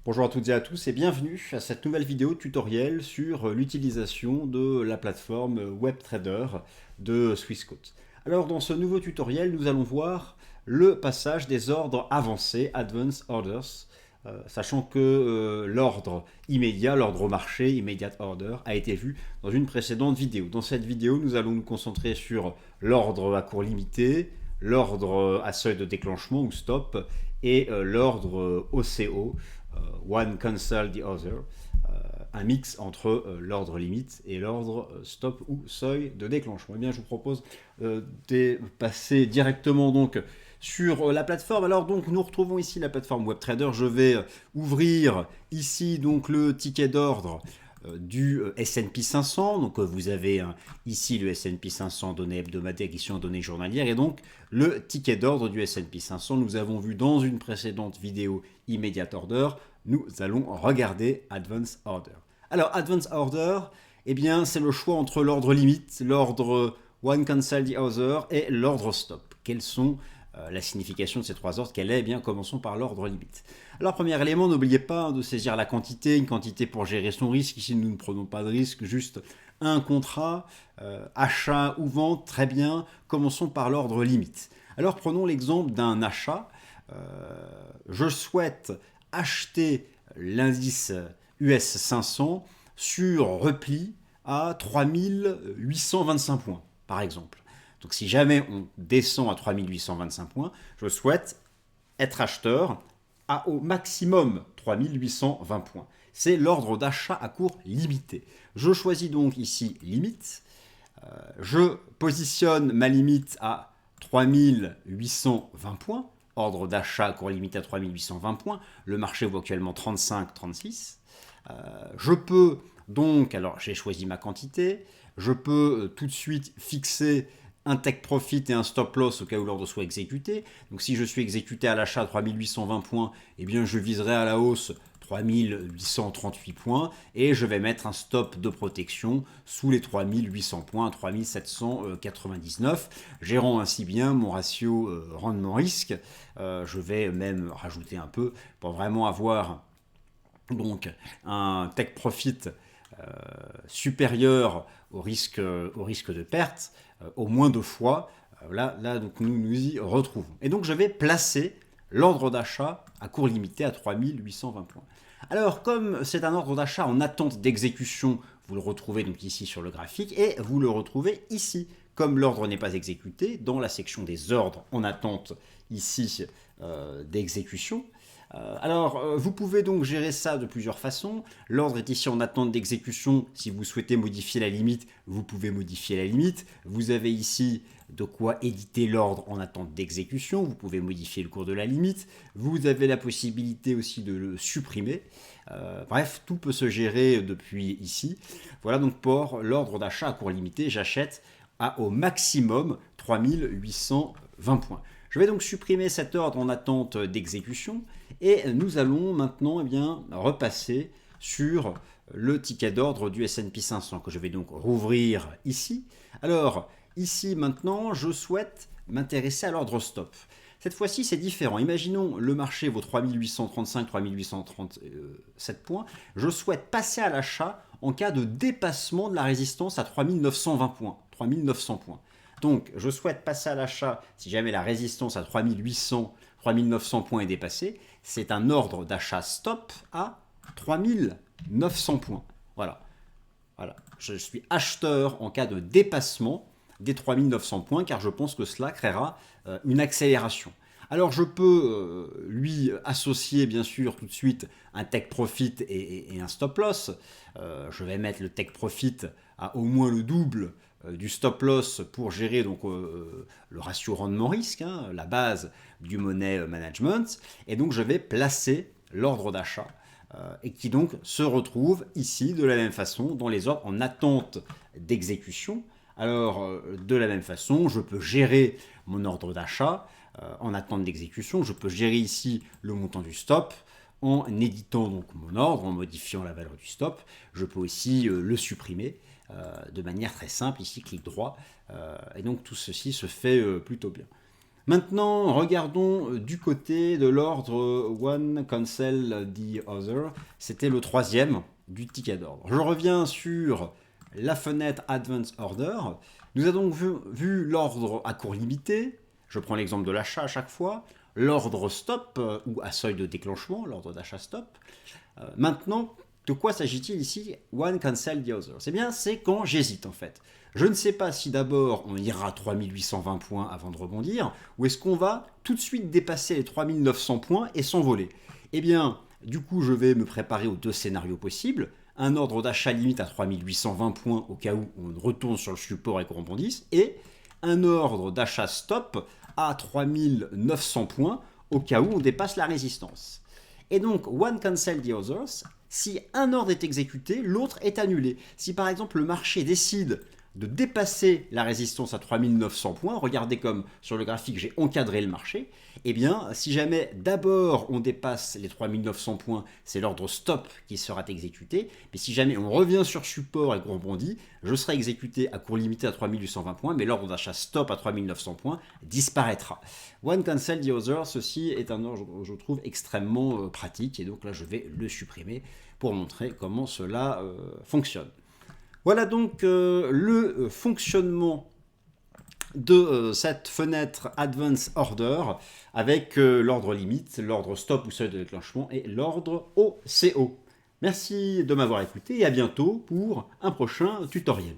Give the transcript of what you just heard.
Bonjour à toutes et à tous et bienvenue à cette nouvelle vidéo tutoriel sur l'utilisation de la plateforme WebTrader de Swissquote. Alors dans ce nouveau tutoriel, nous allons voir le passage des ordres avancés, Advanced Orders, sachant que l'ordre immédiat, l'ordre au marché, Immediate Order, a été vu dans une précédente vidéo. Dans cette vidéo, nous allons nous concentrer sur l'ordre à cours limité, l'ordre à seuil de déclenchement ou stop et l'ordre OCO, One Cancel the Other, un mix entre l'ordre limite et l'ordre stop ou seuil de déclenchement. Eh bien, je vous propose de passer directement donc sur la plateforme. Alors donc nous retrouvons ici la plateforme WebTrader. Je vais ouvrir ici donc le ticket d'ordre du S&P 500. Donc vous avez ici le S&P 500 données hebdomadaires, ici en données journalières, et donc le ticket d'ordre du S&P 500. Nous avons vu dans une précédente vidéo Immediate Order. Nous allons regarder Advanced Order. Alors Advanced Order, eh bien c'est le choix entre l'ordre limite, l'ordre One Cancel the Other et l'ordre stop. Quelles sont la signification de ces trois ordres? Quelle est? Eh bien, commençons par l'ordre limite. Alors, premier élément, n'oubliez pas de saisir la quantité, une quantité pour gérer son risque. Ici, nous ne prenons pas de risque, juste un contrat, achat ou vente, très bien. Commençons par l'ordre limite. Alors, prenons l'exemple d'un achat. Je souhaite acheter l'indice US 500 sur repli à 3825 points, par exemple. Donc si jamais on descend à 3825 points, je souhaite être acheteur à au maximum 3820 points. C'est l'ordre d'achat à cours limité. Je choisis donc ici limite. Je positionne ma limite à 3820 points. Ordre d'achat à cours limité à 3820 points. Le marché vaut actuellement 35-36. Je peux donc, alors j'ai choisi ma quantité, je peux tout de suite fixer un take profit et un stop loss au cas où l'ordre soit exécuté. Donc si je suis exécuté à l'achat à 3820 points, eh bien je viserai à la hausse 3838 points et je vais mettre un stop de protection sous les 3800 points à 3799, gérant ainsi bien mon ratio rendement-risque. Je vais même rajouter un peu pour vraiment avoir donc un take profit supérieur au risque de perte, au moins 2 fois. Là donc nous y retrouvons. Et donc je vais placer l'ordre d'achat à cours limité à 3820 points. Alors comme c'est un ordre d'achat en attente d'exécution, vous le retrouvez donc ici sur le graphique et vous le retrouvez ici. Comme l'ordre n'est pas exécuté, dans la section des ordres en attente ici d'exécution. Alors, vous pouvez donc gérer ça de plusieurs façons. L'ordre est ici en attente d'exécution. Si vous souhaitez modifier la limite, vous pouvez modifier la limite. Vous avez ici de quoi éditer l'ordre en attente d'exécution. Vous pouvez modifier le cours de la limite. Vous avez la possibilité aussi de le supprimer. Bref, tout peut se gérer depuis ici. Voilà donc pour l'ordre d'achat à cours limité. J'achète au maximum 3820 points. Je vais donc supprimer cet ordre en attente d'exécution et nous allons maintenant repasser sur le ticket d'ordre du S&P 500 que je vais donc rouvrir ici. Alors ici maintenant je souhaite m'intéresser à l'ordre stop. Cette fois-ci c'est différent. Imaginons le marché vaut 3835-3837 points. Je souhaite passer à l'achat en cas de dépassement de la résistance à 3920 points, 3900 points. Donc, je souhaite passer à l'achat si jamais la résistance à 3800, 3900 points est dépassée. C'est un ordre d'achat stop à 3900 points. Voilà. Je suis acheteur en cas de dépassement des 3900 points car je pense que cela créera une accélération. Alors je peux lui associer bien sûr tout de suite un take profit et un stop loss. Je vais mettre le take profit à au moins le double du stop loss pour gérer donc le ratio rendement-risque, la base du money management. Et donc je vais placer l'ordre d'achat et qui donc se retrouve ici de la même façon dans les ordres en attente d'exécution. Alors de la même façon, je peux gérer mon ordre d'achat en attente d'exécution. Je peux gérer ici le montant du stop en éditant donc mon ordre, en modifiant la valeur du stop. Je peux aussi le supprimer de manière très simple, ici clic droit, et donc tout ceci se fait plutôt bien. Maintenant, regardons du côté de l'ordre One Cancel the Other. C'était le troisième du ticket d'ordre. Je reviens sur la fenêtre Advance Order. Nous avons vu l'ordre à cours limité. Je prends l'exemple de l'achat à chaque fois. L'ordre stop ou à seuil de déclenchement, l'ordre d'achat stop. Maintenant, de quoi s'agit-il ici? One cancel the other. C'est bien, c'est quand j'hésite en fait. Je ne sais pas si d'abord on ira à 3820 points avant de rebondir, ou est-ce qu'on va tout de suite dépasser les 3900 points et s'envoler. Eh bien, du coup, je vais me préparer aux deux scénarios possibles. Un ordre d'achat limite à 3820 points au cas où on retourne sur le support et qu'on rebondisse, et un ordre d'achat stop à 3900 points au cas où on dépasse la résistance. Et donc, one cancel the others, si un ordre est exécuté, l'autre est annulé. Si par exemple le marché décide de dépasser la résistance à 3900 points, regardez comme sur le graphique j'ai encadré le marché, eh bien si jamais d'abord on dépasse les 3900 points, c'est l'ordre stop qui sera exécuté, mais si jamais on revient sur support et qu'on rebondit, je serai exécuté à cours limité à 3820 points, mais l'ordre d'achat stop à 3900 points disparaîtra. One cancel the other, ceci est un ordre, je trouve, extrêmement pratique, et donc là je vais le supprimer pour montrer comment cela fonctionne. Voilà donc le fonctionnement de cette fenêtre Advance Order avec l'ordre limite, l'ordre stop ou seuil de déclenchement et l'ordre OCO. Merci de m'avoir écouté et à bientôt pour un prochain tutoriel.